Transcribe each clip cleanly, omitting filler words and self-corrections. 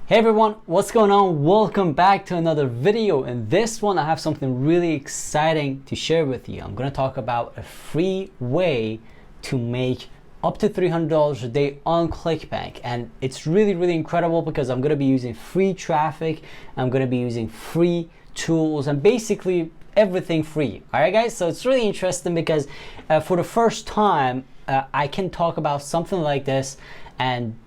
Hey everyone, what's going on? Welcome back to another video. In this one, I have something really exciting to share with you. I'm going to talk about a free way to make up to $300 a day on Clickbank. And it's really incredible because I'm going to be using free traffic. I'm going to be using free tools and basically everything free. All right, guys. So it's really interesting because for the first time, I can talk about something like this and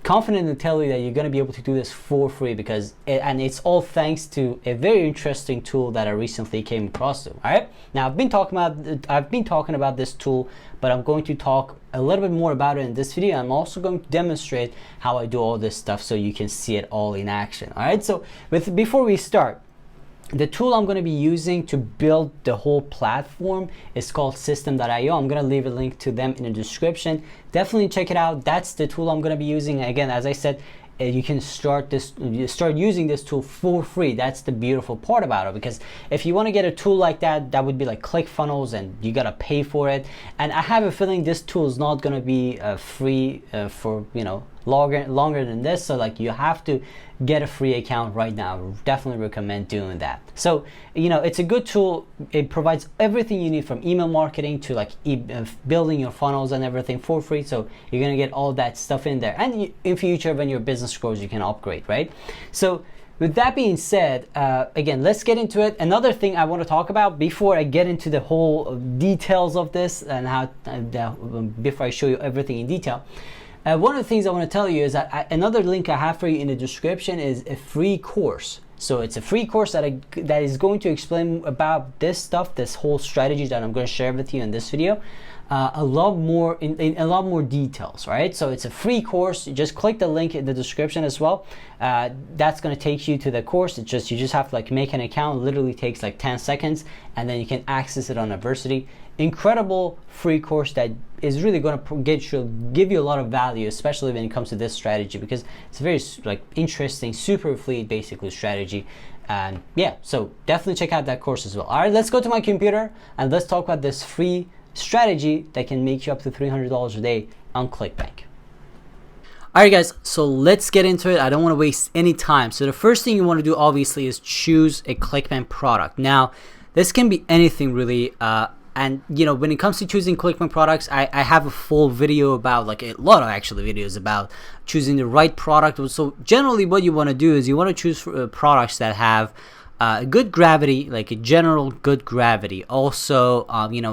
confident to tell you that you're going to be able to do this for free because it's all thanks to a very interesting tool that I recently came across to. All right, now I've been talking about this tool, but I'm going to talk a little bit more about it in this video. I'm also going to demonstrate how I do all this stuff so you can see it all in action. All right, so before we start, the tool I'm going to be using to build the whole platform is called System.io. I'm going to leave a link to them in the description. Definitely check it out. That's the tool I'm going to be using. Again, as I said, you can start using this tool for free. That's the beautiful part about it, because if you want to get a tool like that, that would be like ClickFunnels and you got to pay for it. And I have a feeling this tool is not going to be free for longer than this. So like you have to get a free account right now. Definitely recommend doing that. So it's a good tool. It provides everything you need from email marketing to like building your funnels and everything for free. So you're gonna get all that stuff in there, and in future when your business grows you can upgrade, right? So with that being said, again, let's get into it. Another thing I want to talk about before I get into the whole details of this and how before I show you everything in detail, one of the things I want to tell you is that another link I have for you in the description is a free course. So it's a free course that is going to explain about this stuff, this whole strategy that I'm going to share with you in this video, a lot more in a lot more details, right? So it's a free course. You just click the link in the description as well. That's going to take you to the course. You just have to like make an account. It literally takes like 10 seconds, and then you can access it on University. Incredible free course that is really going to give you a lot of value, especially when it comes to this strategy, because it's a very like interesting, super affiliate basically strategy. And yeah, so definitely check out that course as well. All right, let's go to my computer and let's talk about this free strategy that can make you up to $300 a day on Clickbank. All right, guys, so let's get into it. I don't want to waste any time. So the first thing you want to do obviously is choose a Clickbank product. Now, this can be anything really. And when it comes to choosing Clickbank products, I have a full video about, like a lot of actually videos about choosing the right product. So generally what you want to do is you want to choose products that have good gravity, like a general good gravity. Also,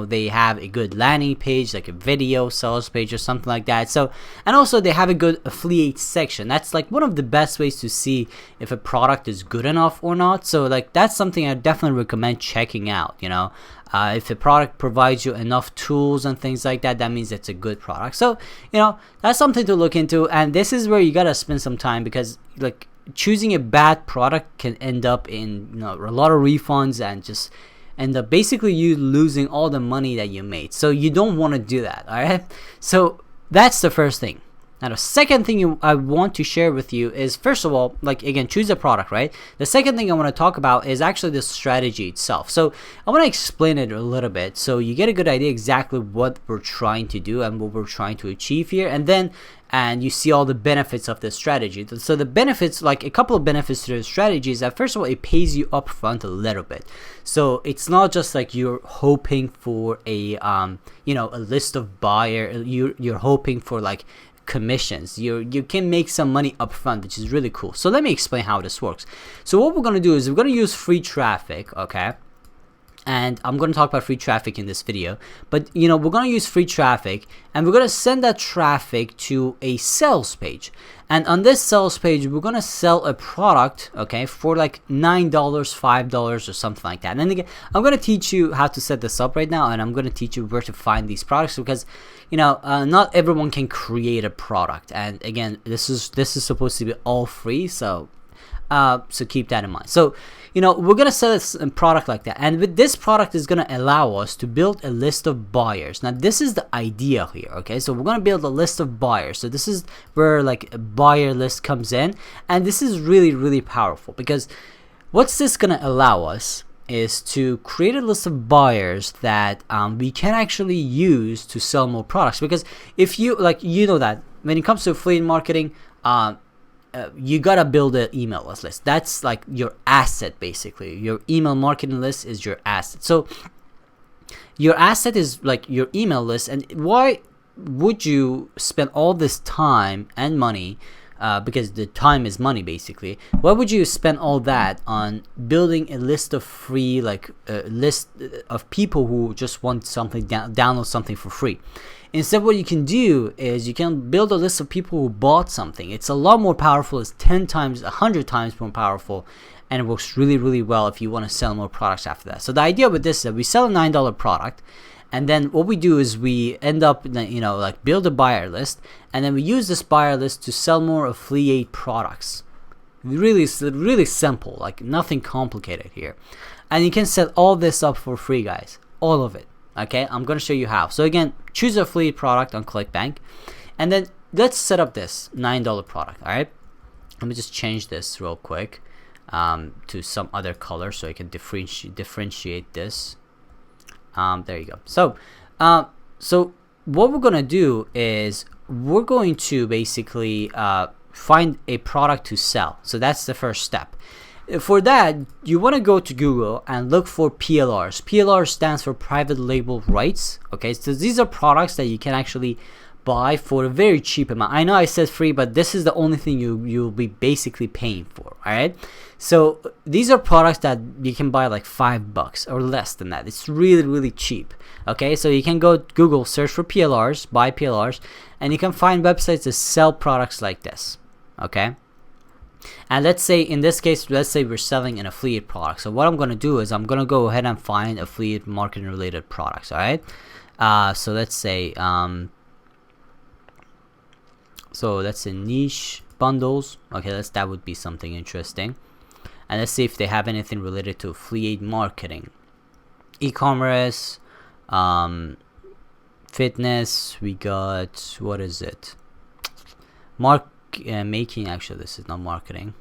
they have a good landing page, like a video sales page or something like that. So, and also they have a good affiliate section. That's like one of the best ways to see if a product is good enough or not. So like that's something I definitely recommend checking out. If a product provides you enough tools and things like that, that means it's a good product. So, that's something to look into. And this is where you got to spend some time, because like choosing a bad product can end up in a lot of refunds and just end up basically you losing all the money that you made. So you don't want to do that. All right. So that's the first thing. Now, the second thing I want to share with you is, first of all, like again, choose a product, right? The second thing I want to talk about is actually the strategy itself. So I want to explain it a little bit so you get a good idea exactly what we're trying to do and what we're trying to achieve here. And you see all the benefits of this strategy. So the benefits, like a couple of benefits to the strategy is that, first of all, it pays you up front a little bit. So it's not just like you're hoping for a list of buyers. You're hoping for like commissions. You can make some money up front, which is really cool. So let me explain how this works. So what we're going to do is we're going to use free traffic, okay? And I'm going to talk about free traffic in this video, but we're going to use free traffic and we're going to send that traffic to a sales page. And on this sales page, we're going to sell a product, okay, for like $9, $5 or something like that. And then again, I'm going to teach you how to set this up right now, and I'm going to teach you where to find these products, because not everyone can create a product. And again, this is supposed to be all free, so keep that in mind. So we're gonna sell a product like that, and with this product is gonna allow us to build a list of buyers. Now this is the idea here, okay? So we're gonna build a list of buyers. So this is where like a buyer list comes in, and this is really powerful, because what's this gonna allow us is to create a list of buyers that we can actually use to sell more products. Because if you that when it comes to affiliate marketing, you gotta build an email list. That's like your asset, basically. Your email marketing list is your asset. So your asset is like your email list. And why would you spend all this time and money, because the time is money basically, why would you spend all that on building a list of free, like a list of people who just want something, download something for free? Instead, what you can do is you can build a list of people who bought something. It's a lot more powerful. It's 10 times, 100 times more powerful, and it works really, really well if you want to sell more products after that. So the idea with this is that we sell a $9 product, and then what we do is we end up, like build a buyer list, and then we use this buyer list to sell more affiliate products. Really, really simple, like nothing complicated here. And you can set all this up for free, guys, all of it. Okay, I'm going to show you how. So again, choose an affiliate product on Clickbank, and then let's set up this $9 product. All right, let me just change this real quick to some other color so I can differentiate this. There you go. So what we're gonna do is we're going to basically find a product to sell. So that's the first step. For that, you want to go to Google and look for PLRs. PLR stands for private label rights. Okay, so these are products that you can actually buy for a very cheap amount. I know I said free, but this is the only thing you'll be basically paying for. All right, so these are products that you can buy like $5 or less than that. It's really, really cheap. Okay, so you can go Google, search for PLRs, buy PLRs, and you can find websites that sell products like this. Okay, and let's say in this case, let's say we're selling an affiliate product. So what I'm going to do is I'm going to go ahead and find affiliate marketing related products. All right, so let's say so let's say niche bundles. Okay, that would be something interesting. And let's see if they have anything related to affiliate marketing, e-commerce, fitness. We got, what is it? Making. Actually, this is not marketing.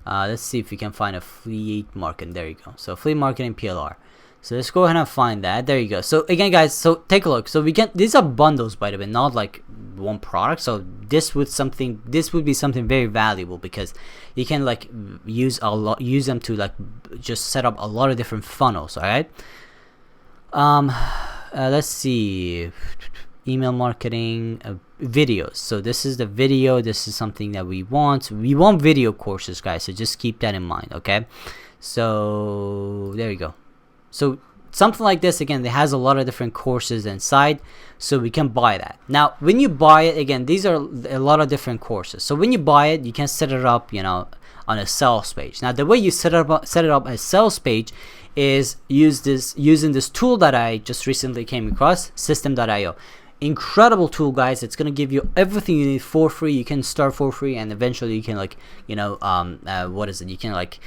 Let's see if we can find affiliate marketing. There you go. So affiliate marketing PLR. So let's go ahead and find that. There you go. So again, guys, so take a look. So we can, these are bundles, by the way, not like one product. So this would be something very valuable, because you can like use them to like just set up a lot of different funnels. All right. Let's see, email marketing, videos. So this is the video. This is something that we want video courses, guys, so just keep that in mind. Okay, so there you go. So something like this, again, it has a lot of different courses inside, so we can buy that. Now when you buy it, again, these are a lot of different courses. So when you buy it, you can set it up, on a sales page. Now the way you set it up as sales page is using this tool that I just recently came across, System.io. Incredible tool, guys. It's gonna give you everything you need for free. You can start for free, and eventually you can like you can like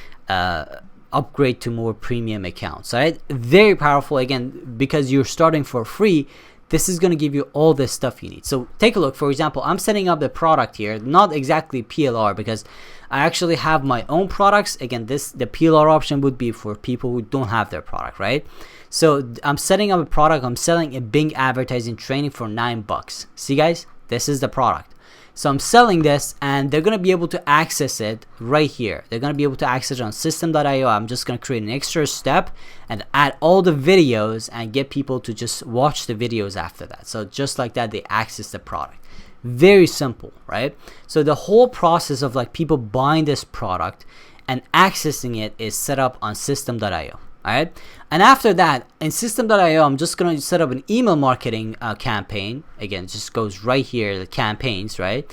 upgrade to more premium accounts. Right, very powerful. Again, because you're starting for free, this is going to give you all this stuff you need. So take a look. For example, I'm setting up the product here, not exactly PLR, because I actually have my own products. Again, the PLR option would be for people who don't have their product, right? So I'm setting up a product. I'm selling a Bing advertising training for $9. See, guys, this is the product. So I'm selling this, and they're going to be able to access it right here. They're going to be able to access it on System.io. I'm just going to create an extra step and add all the videos and get people to just watch the videos after that. So just like that, they access the product. Very simple, right? So the whole process of like people buying this product and accessing it is set up on System.io. All right, and after that, in System.io, I'm just going to set up an email marketing campaign. Again, it just goes right here, the campaigns, right?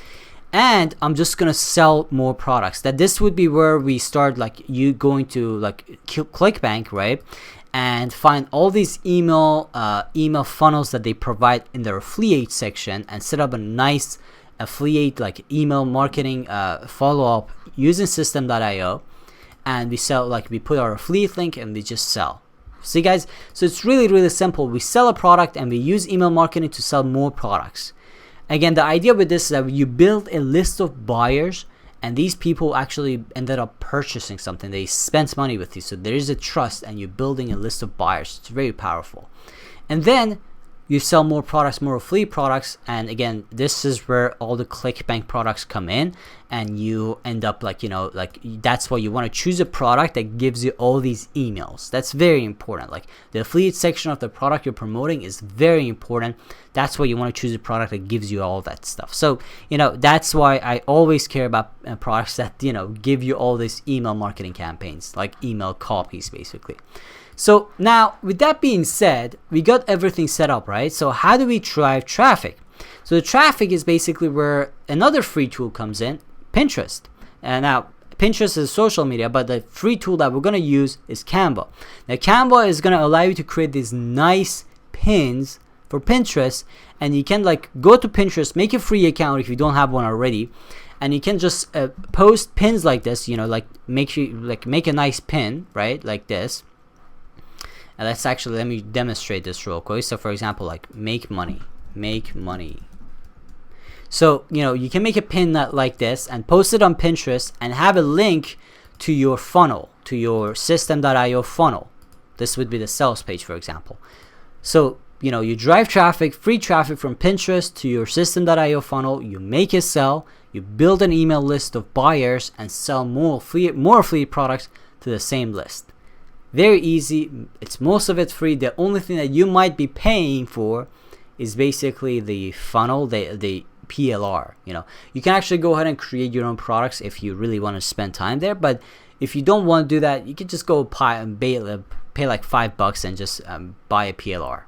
And I'm just going to sell more products. That this would be where we start, like you going to like Clickbank, right? And find all these email funnels that they provide in their affiliate section, and set up a nice affiliate like email marketing follow-up using System.io. And we sell, like we put our affiliate link and we just sell. See, guys, so it's really, really simple. We sell a product and we use email marketing to sell more products. Again, the idea with this is that you build a list of buyers, and these people actually ended up purchasing something. They spent money with you, so there is a trust, and you're building a list of buyers. It's very powerful. And then you sell more products, more affiliate products, and again, this is where all the Clickbank products come in, and you end up like, you know, like that's why you want to choose a product that gives you all these emails. That's very important. Like the affiliate section of the product you're promoting is very important. That's why you want to choose a product that gives you all that stuff. So, you know, that's why I always care about products that, you know, give you all these email marketing campaigns, like email copies basically. So now, with that being said, we got everything set up, right? So how do we drive traffic? So the traffic is basically where another free tool comes in, Pinterest. And now, Pinterest is social media, but the free tool that we're going to use is Canva. Now, Canva is going to allow you to create these nice pins for Pinterest, and you can like go to Pinterest, make a free account if you don't have one already, and you can just post pins like this, you know, like make a nice pin, right, like this. And let me demonstrate this real quick. So for example, like make money. So, you know, you can make a pin like this and post it on Pinterest and have a link to your funnel, to your system.io funnel. This would be the sales page, for example. So, you know, you drive traffic, free traffic from Pinterest to your system.io funnel, you make a sell, you build an email list of buyers and sell more affiliate products to the same list. Very easy. It's most of it free. The only thing that you might be paying for is basically the funnel, the PLR. You know, you can actually go ahead and create your own products if you really want to spend time there. But if you don't want to do that, you can just go pay like $5 and just buy a PLR.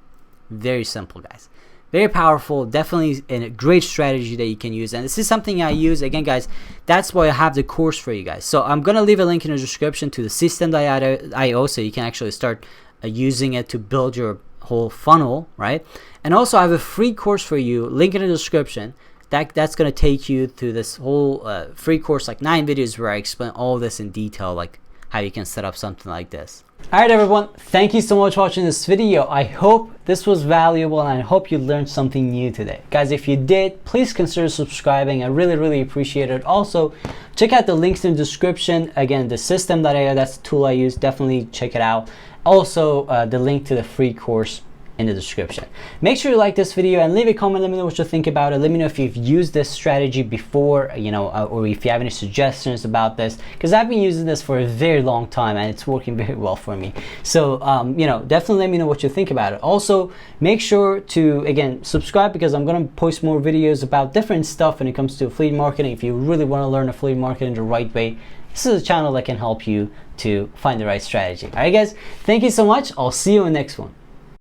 Very simple, guys. Very powerful, definitely a great strategy that you can use. And this is something I use. Again, guys, that's why I have the course for you guys. So I'm going to leave a link in the description to the system.io so you can actually start using it to build your whole funnel, right? And also I have a free course for you, link in the description. That's going to take you through this whole free course, like 9 videos where I explain all this in detail, like how you can set up something like this. Alright everyone, thank you so much for watching this video. I hope this was valuable and I hope you learned something new today. Guys, if you did, please consider subscribing. I really appreciate it. Also, check out the links in the description. Again, the system.io, that's the tool I use. Definitely check it out. Also, the link to the free course in the description. Make sure you like this video and leave a comment. Let me know what you think about it. Let me know if you've used this strategy before, you know, or if you have any suggestions about this, because I've been using this for a very long time and it's working very well for me. So you know, definitely let me know what you think about it. Also, make sure to again subscribe, because I'm going to post more videos about different stuff when it comes to affiliate marketing. If you really want to learn affiliate marketing the right way, this is a channel that can help you to find the right strategy. All right guys, thank you so much. I'll see you in the next one.